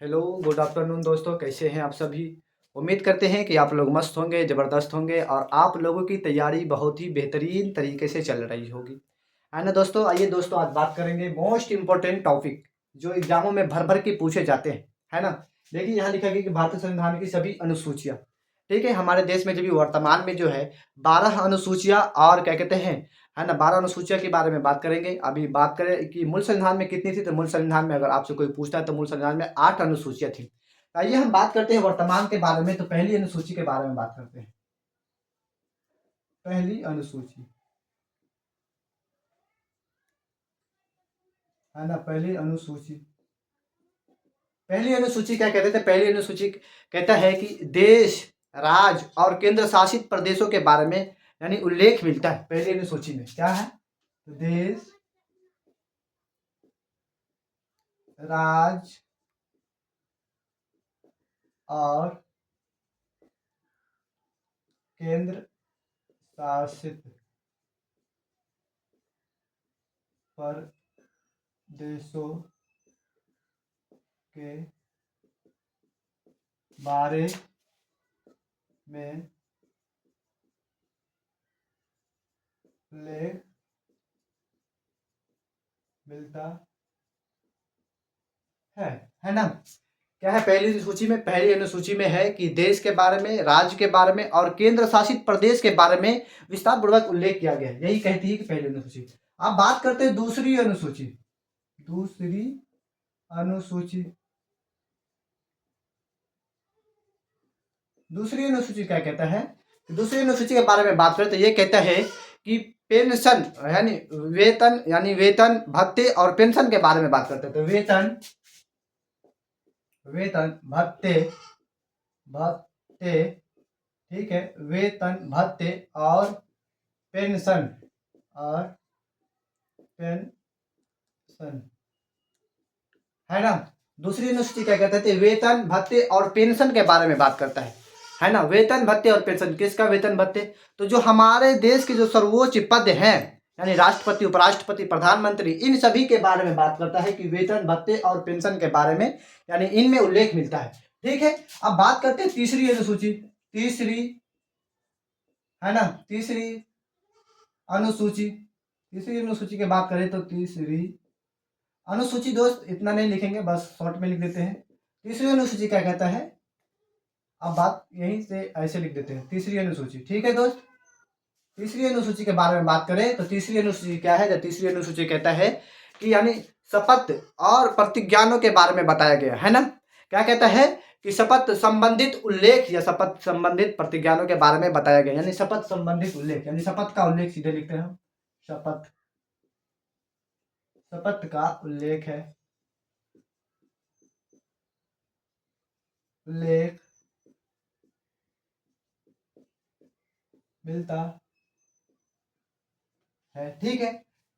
Hello, good afternoon दोस्तों, कैसे हैं आप सभी। उम्मीद करते हैं कि आप लोग मस्त होंगे, ज़बरदस्त होंगे और आप लोगों की तैयारी बहुत ही बेहतरीन तरीके से चल रही होगी, है ना दोस्तों। आइए दोस्तों, आज बात करेंगे मोस्ट इम्पोर्टेंट टॉपिक जो एग्जामों में भर भर के पूछे जाते हैं, है ना। देखिए, यहाँ लिखा गया कि भारतीय संविधान की सभी अनुसूचियाँ, ठीक है, हमारे देश में जब भी वर्तमान में जो है 12 अनुसूचियाँ और क्या कहते हैं, है ना, 12 अनुसूचियों के बारे में बात करेंगे। अभी बात करें कि मूल संविधान में कितनी थी, तो मूल संविधान में अगर आपसे कोई पूछता है तो मूल संविधान में 8 अनुसूचियाँ थी। आइए हम बात करते हैं वर्तमान के बारे में, तो पहली अनुसूची के बारे में बात करते हैं। पहली अनुसूची, है ना, पहली अनुसूची क्या कहते थे। पहली अनुसूची कहता है कि देश, राज्य और केंद्र शासित प्रदेशों के बारे में यानी उल्लेख मिलता है। पहली अनुसूची में क्या है, देश, राज्य और केंद्र शासित प्रदेशों के बारे में उल्लेख मिलता है ना। क्या है पहली सूची में, पहली अनुसूची में है कि देश के बारे में, राज्य के बारे में और केंद्र शासित प्रदेश के बारे में विस्तार पूर्वक उल्लेख किया गया है। यही कहती है कि पहली अनुसूची। अब बात करते हैं दूसरी अनुसूची। दूसरी अनुसूची, दूसरी अनुसूची क्या कहता है, दूसरी अनुसूची के बारे में बात करें तो ये कहता है कि पेंशन यानी वेतन भत्ते और पेंशन के बारे में बात करते हैं। तो वेतन, भत्ते, ठीक है, वेतन भत्ते और पेंशन, और पेंशन, है ना। दूसरी अनुसूची क्या कहते थे, वेतन भत्ते और पेंशन के बारे में बात करता है ना। वेतन भत्ते और पेंशन, किसका वेतन भत्ते, तो जो हमारे देश के जो सर्वोच्च पद हैं यानी राष्ट्रपति, उपराष्ट्रपति, प्रधानमंत्री, इन सभी के बारे में बात करता है कि वेतन भत्ते और पेंशन के बारे में यानी इनमें उल्लेख मिलता है। ठीक है, अब बात करते हैं तीसरी अनुसूची। तीसरी, है ना, तीसरी अनुसूची, तीसरी अनुसूची की बात करें तो तीसरी अनुसूची, दोस्त इतना नहीं लिखेंगे, बस शॉर्ट में लिख देते हैं। तीसरी अनुसूची क्या कहता है, अब बात यहीं से ऐसे लिख देते हैं, तीसरी अनुसूची। ठीक है दोस्त, तीसरी अनुसूची के बारे में बात करें तो तीसरी अनुसूची क्या है, तो तीसरी अनुसूची कहता है कि यानी शपथ और प्रतिज्ञानों के बारे में बताया गया है ना। क्या कहता है कि शपथ संबंधित उल्लेख या शपथ संबंधित प्रतिज्ञानों के बारे में बताया गया, यानी शपथ संबंधित उल्लेख, यानी शपथ का उल्लेख सीधे लिखते हैं हम, शपथ, शपथ का उल्लेख है, उल्लेख मिलता है। ठीक है,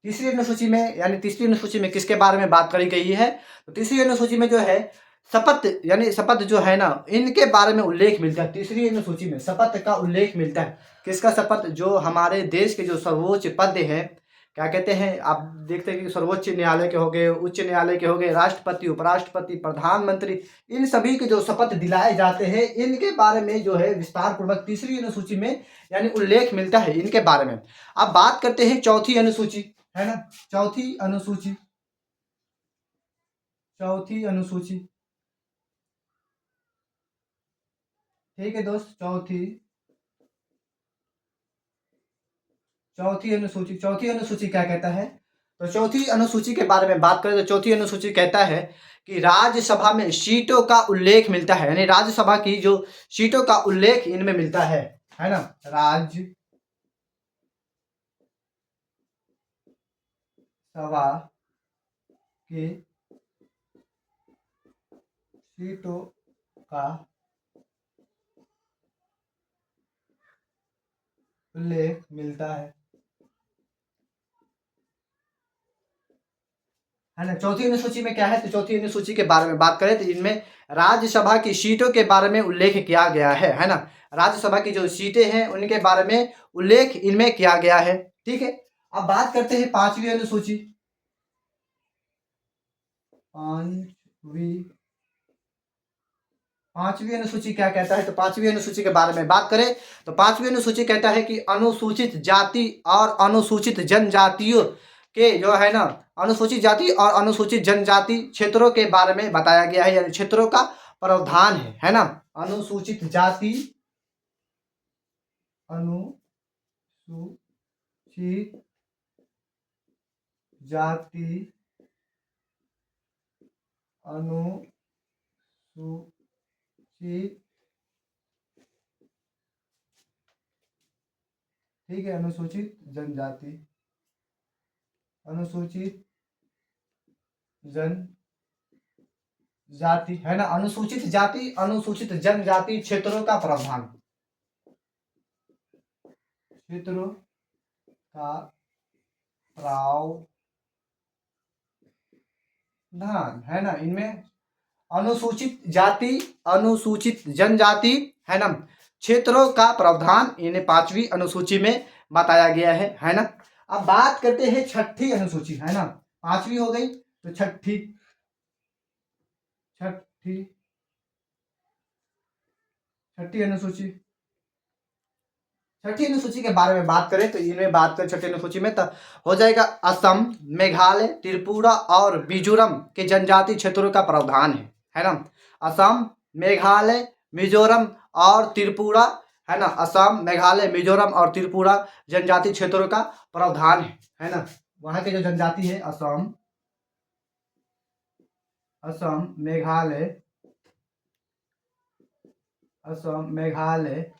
तीसरी अनुसूची में यानी तीसरी अनुसूची में किसके बारे में बात करी गई है, तो तीसरी अनुसूची में जो है शपथ यानी शपथ जो है ना, इनके बारे में उल्लेख मिलता है। तीसरी अनुसूची में शपथ का उल्लेख मिलता है। किसका शपथ, जो हमारे देश के जो सर्वोच्च पद है, क्या कहते हैं, आप देखते हैं कि सर्वोच्च न्यायालय के हो गए, उच्च न्यायालय के हो गए, राष्ट्रपति, उपराष्ट्रपति, प्रधानमंत्री, इन सभी के जो शपथ दिलाए जाते हैं, इनके बारे में जो है विस्तार पूर्वक तीसरी अनुसूची में यानी उल्लेख मिलता है इनके बारे में। अब बात करते हैं चौथी अनुसूची, है ना, चौथी अनुसूची, चौथी अनुसूची, ठीक है दोस्त, चौथी अनुसूची, चौथी अनुसूची क्या कहता है, तो चौथी अनुसूची के बारे में बात करें तो चौथी अनुसूची कहता है कि राज्यसभा में सीटों का उल्लेख मिलता है, यानी राज्यसभा की जो सीटों का उल्लेख इनमें मिलता है ना। राज्यसभा की सीटों का उल्लेख मिलता है ना। चौथी अनुसूची में क्या है, तो चौथी अनुसूची के बारे में बात करें तो इनमें राज्यसभा की सीटों के बारे में उल्लेख किया गया है ना। राज्यसभा की जो सीटें हैं उनके बारे में उल्लेख इनमें किया गया है। ठीक है, अब बात करते हैं पांचवी अनुसूची। पांचवी पांचवी अनुसूची क्या कहता है, तो पांचवी अनुसूची के बारे में बात करें तो पांचवी अनुसूची कहता है कि अनुसूचित जाति और अनुसूचित जनजातियों के जो है ना, अनुसूचित जाति और अनुसूचित जनजाति क्षेत्रों के बारे में बताया गया है, यानी क्षेत्रों का प्रावधान है ना। अनुसूचित जाति, अनुसूचित जाति, अनुसूचित, ठीक है, अनुसूचित जनजाति, अनुसूचित जनजाति है ना, अनुसूचित जाति अनुसूचित जनजाति क्षेत्रों का प्रावधान, क्षेत्रों का प्रावधान है ना। इनमें अनुसूचित जाति अनुसूचित जनजाति है ना, क्षेत्रों का प्रावधान इन्हें पांचवी अनुसूची में बताया गया है ना। अब बात करते हैं छठी अनुसूची है ना, पांचवी हो गई तो छठी छठी छठी अनुसूची, छठी अनुसूची के बारे में बात करें तो इनमें बात करें छठी अनुसूची में तो हो जाएगा असम, मेघालय, त्रिपुरा और मिजोरम के जनजाति क्षेत्रों का प्रावधान है ना। असम, मेघालय, मिजोरम और त्रिपुरा है ना, असम, मेघालय, मिजोरम और त्रिपुरा जनजाति क्षेत्रों का प्रावधान है ना। वहाँ के जो जनजाति है असम, मेघालय,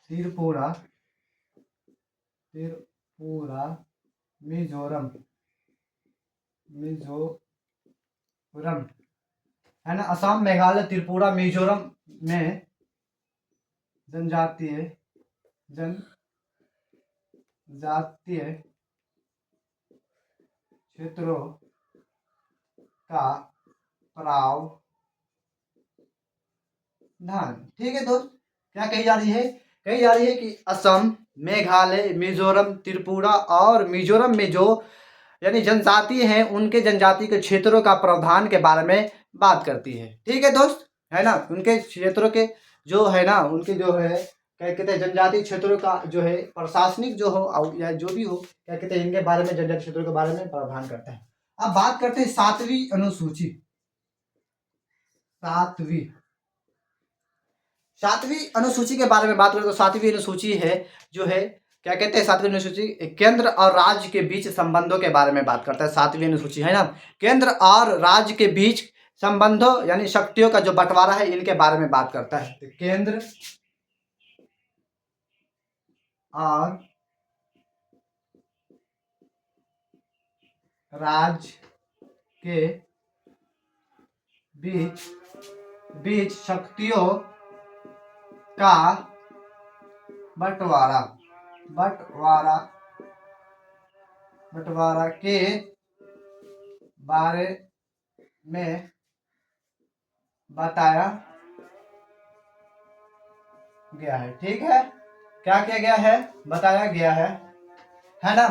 त्रिपुरा, मिजोरम है ना। असम, मेघालय, त्रिपुरा, मिजोरम में जनजातीय क्षेत्रों का प्रावधान, ठीक है दोस्त। क्या कही जा रही है, कही जा रही है कि असम, मेघालय, मिजोरम, त्रिपुरा और मिजोरम में जो यानी जनजाति हैं उनके जनजाति के क्षेत्रों का प्रावधान के बारे में बात करती है, ठीक है दोस्त, है ना। उनके क्षेत्रों के जो है ना, उनके जो है क्या कहते हैं जनजाति क्षेत्रों का जो है प्रशासनिक जो हो या जो भी हो क्या कहते हैं इनके बारे में, जनजाति क्षेत्रों के बारे में प्रावधान करता है। अब बात करते हैं सातवीं अनुसूची, सातवीं अनुसूची के बारे में बात करें तो सातवीं अनुसूची है जो है क्या कहते हैं, सातवीं अनुसूची केंद्र और राज्य के बीच संबंधों के बारे में बात करता है। सातवीं अनुसूची है ना, केंद्र और राज्य के बीच संबंधों यानी शक्तियों का जो बंटवारा है इनके बारे में बात करता है। तो केंद्र और राज्य के बीच शक्तियों का बंटवारा के बारे में बताया गया है, ठीक है। क्या किया गया है, बताया गया है ना।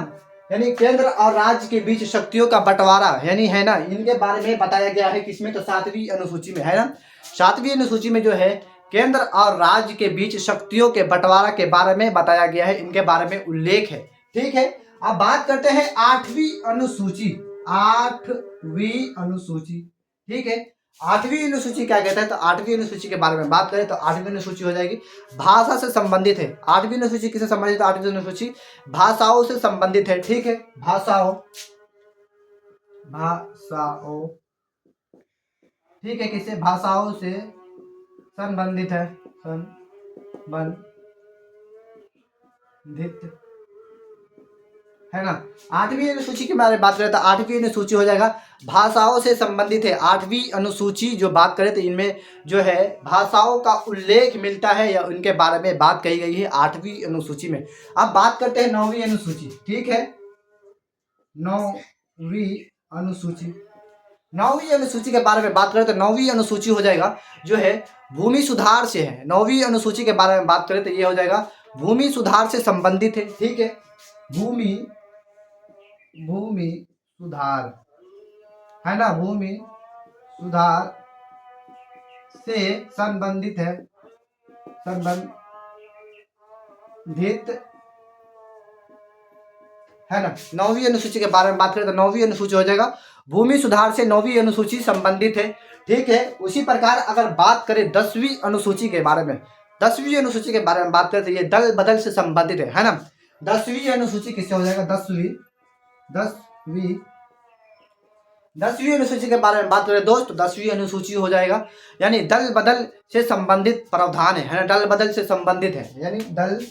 यानी केंद्र और राज्य के बीच शक्तियों का बंटवारा यानी है ना, इनके बारे में बताया गया है किसमें, तो सातवीं अनुसूची में है ना। सातवीं अनुसूची में जो है केंद्र और राज्य के बीच शक्तियों के बंटवारा के बारे में बताया गया है, इनके बारे में उल्लेख है, ठीक है। अब बात करते हैं आठवीं अनुसूची, ठीक है। आठवीं अनुसूची क्या कहता है, तो आठवीं अनुसूची के बारे में बात करें तो आठवीं अनुसूची हो जाएगी भाषा से संबंधित है। आठवीं अनुसूची किससे संबंधित है, आठवीं अनुसूची भाषाओं से संबंधित है, ठीक है। भाषाओं ठीक है, किससे, भाषाओं से संबंधित है, संबंधित है ना। आठवीं अनुसूची के बारे में बात करें तो आठवीं अनुसूची हो जाएगा भाषाओं से संबंधित है। आठवीं अनुसूची जो बात करें तो इनमें जो है भाषाओं का उल्लेख मिलता है या उनके बारे में बात कही गई है आठवीं अनुसूची में। अब बात करते हैं नौवीं अनुसूची, ठीक है। नौवीं अनुसूची के बारे में बात करें तो नौवीं अनुसूची हो जाएगा जो है भूमि सुधार से है। नौवीं अनुसूची के बारे में बात करें तो ये हो जाएगा भूमि सुधार से संबंधित है, ठीक है। भूमि सुधार है ना, भूमि सुधार से संबंधित है, संबंधित है ना। 9वीं अनुसूची के बारे में बात करें तो 9वीं अनुसूची हो जाएगा भूमि सुधार से 9वीं अनुसूची संबंधित है। ठीक है, उसी प्रकार अगर बात करें 10वीं अनुसूची के बारे में, 10वीं अनुसूची के बारे में बात करें तो ये दल बदल से संबंधित है ना। 10वीं अनुसूची किससे हो जाएगा, 10वीं अनुसूची के बारे में बात करें दोस्त, 10वीं अनुसूची हो जाएगा यानी दल बदल से संबंधित प्रावधान है ना, दल बदल से संबंधित है यानी दल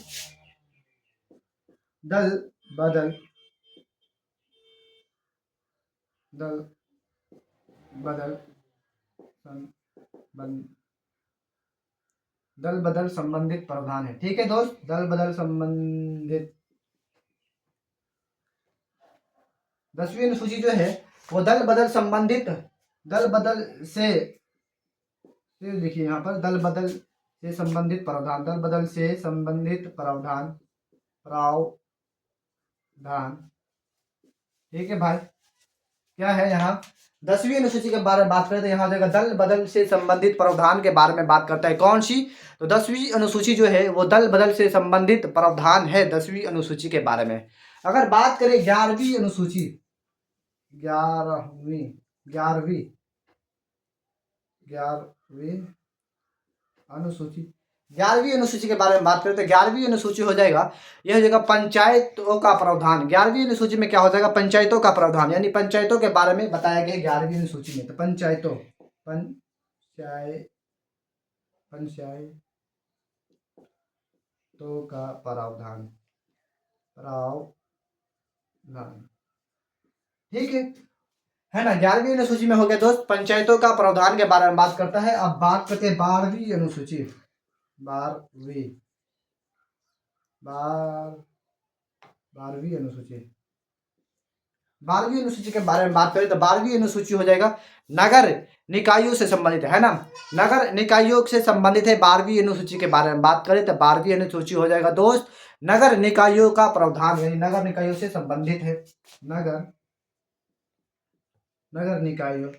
बदल संबंधित प्रावधान है। ठीक है दोस्त, दल बदल संबंधित 10वीं अनुसूची जो है वो दल बदल से देखिए यहाँ पर दल बदल से संबंधित प्रावधान ठीक है भाई, क्या है यहाँ 10वीं अनुसूची के बारे में बात करें तो यहाँ जाएगा दल बदल से संबंधित प्रावधान के बारे में बात करता है। कौन सी, तो 10वीं अनुसूची जो है वो दल बदल से संबंधित प्रावधान है 10वीं अनुसूची के बारे में। अगर बात करें 11वीं अनुसूची, 11वीं अनुसूची के बारे में बात करें तो 11वीं अनुसूची हो जाएगा, यह हो जाएगा पंचायतों का प्रावधान। 11वीं अनुसूची में क्या हो जाएगा, पंचायतों का प्रावधान यानी पंचायतों के बारे में बताया गया 11वीं अनुसूची में। तो पंचायतों का प्रावधान ठीक है ना। 11वीं अनुसूची में हो गया दोस्त पंचायतों का प्रावधान के बारे में बात करता है। अब बात करते हैं 12वीं अनुसूची, 12वीं अनुसूची के बारे में बात करें तो 12वीं अनुसूची हो जाएगा नगर निकायों से संबंधित है ना, नगर निकायों से संबंधित है। 12वीं अनुसूची के बारे में बात करें तो 12वीं अनुसूची हो जाएगा दोस्त नगर निकायों का प्रावधान यानी नगर निकायों से संबंधित है, नगर निकायों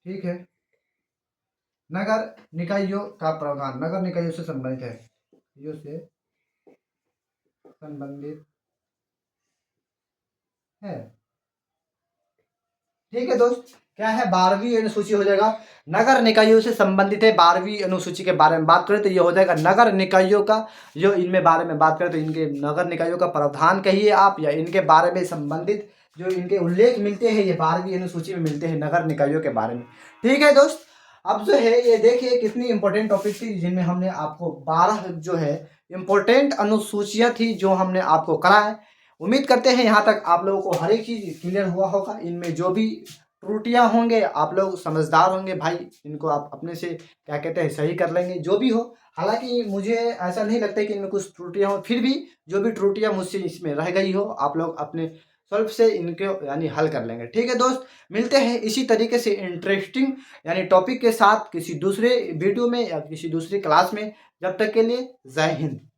ठीक है, नगर निकायों का प्रावधान नगर निकायों से संबंधित है, ठीक है दोस्त, क्या है 12वीं अनुसूची हो जाएगा नगर निकायों से संबंधित है। 12वीं अनुसूची के बारे में बात करें तो ये हो जाएगा नगर निकायों का, जो इनमें बारे में बात करें तो इनके नगर निकायों का प्रावधान कहिए आप या इनके बारे में संबंधित जो इनके उल्लेख मिलते हैं ये 12वीं अनुसूची में मिलते हैं नगर निकायों के बारे में। ठीक है दोस्त, अब जो है ये देखिए कितनी इंपॉर्टेंट टॉपिक थी जिनमें हमने आपको 12 जो है इंपॉर्टेंट अनुसूचियां थी जो हमने आपको कराया। उम्मीद करते हैं यहाँ तक आप लोगों को हर एक चीज़ क्लियर हुआ होगा। इनमें जो भी त्रुटियां होंगे आप लोग समझदार होंगे भाई, इनको आप अपने से क्या कहते हैं सही कर लेंगे जो भी हो। हालांकि मुझे ऐसा नहीं लगता कि इनमें कुछ त्रुटियां हो, फिर भी जो भी त्रुटियां मुझसे इसमें रह गई हो आप लोग अपने सॉल्व से इनके यानी हल कर लेंगे। ठीक है दोस्त, मिलते हैं इसी तरीके से इंटरेस्टिंग यानी टॉपिक के साथ किसी दूसरे वीडियो में या किसी दूसरी क्लास में। जब तक के लिए जय हिंद।